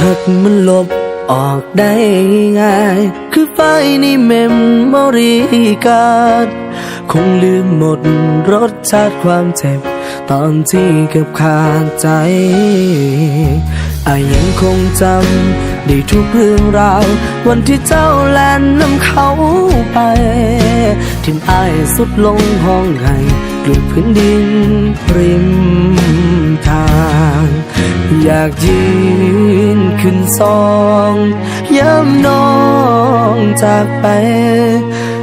หักมันลบออกได้ง่ายคือไฟในเมมโมรีการ์ดคงลืมหมดรสชาติความเจ็บตอนที่เกือบขาดใจยังคงจำได้ทุกเรื่องราววันที่เจ้าแล่นนำเขาไปทิ้งอ้ายสุดลงห้องไห้เกลือพื้นดินริมทางอยากยืนขึ้นซองย้ำน้องจากไป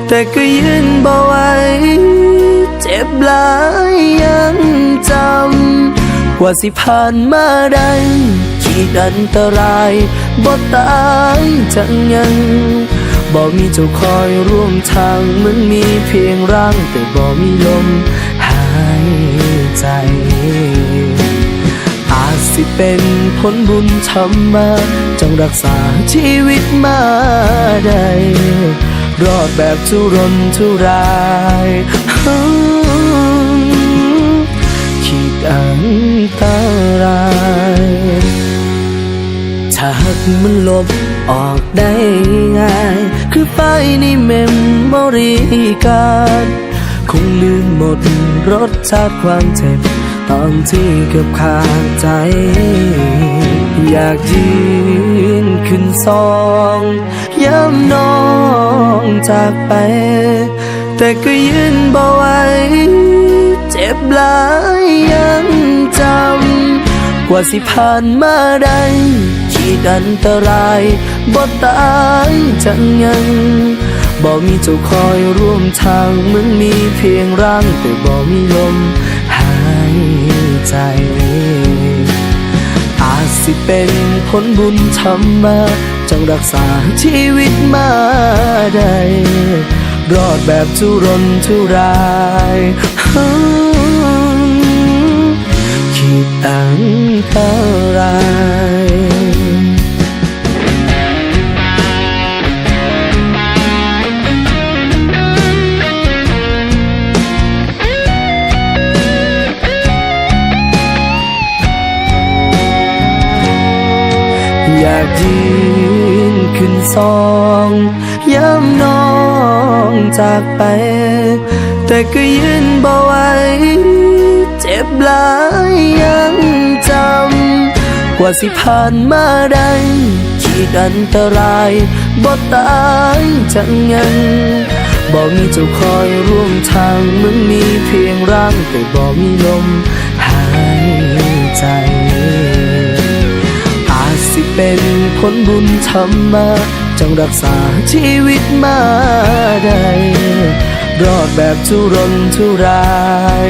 แต่ก็ยืนบ่ไหวเจ็บหลายยังจำกว่าสิผ่านมาได้ขีดอันตรายบ่ตายจังยังบ่มีเจ้าคอยร่วมทางเหมือนมีเพียงร่างแต่บ่มีลมหายใจอาจสิเป็นผลบุญทำมาจงรักษาชีวิตมาได้รอดแบบทุรนทุรายขีดอันตรายถ้าหักมันลบออกได้ง่ายคือไฟในเมมโมรีการ์ดคงลืมหมดรสชาติความเจ็บตอนที่เกือบขาดใจอยากยืนขึ้นซองย้ำน้องจากไปแต่ก็ยืนบ่ไหวเจ็บหลายยังจำกว่าสิผ่านมาได้ขีดอันตรายบ่ตายจังยังบ่มีเจ้าคอยร่วมทางเหมือนมีเพียงร่างแต่บ่มีลมหายใจอาจสิเป็นผลบุญทำมาจงรักษาชีวิตมาได้รอดแบบทุรนทุรายขีดอันตรายอยากยืนขึ้นซองย้ำน้องจากไปแต่ก็ยืนบ่ไหวเจ็บหลายยังจำกว่าสิผ่านมาได้ขีดอันตรายบ่ตายจังยังบ่มีเจ้าคอยร่วมทางเหมือนมีเพียงร่างแต่บ่มีลมหายใจสิเป็นผลบุญทำมาจงรักษาชีวิตมาได้รอดแบบทุรนทุราย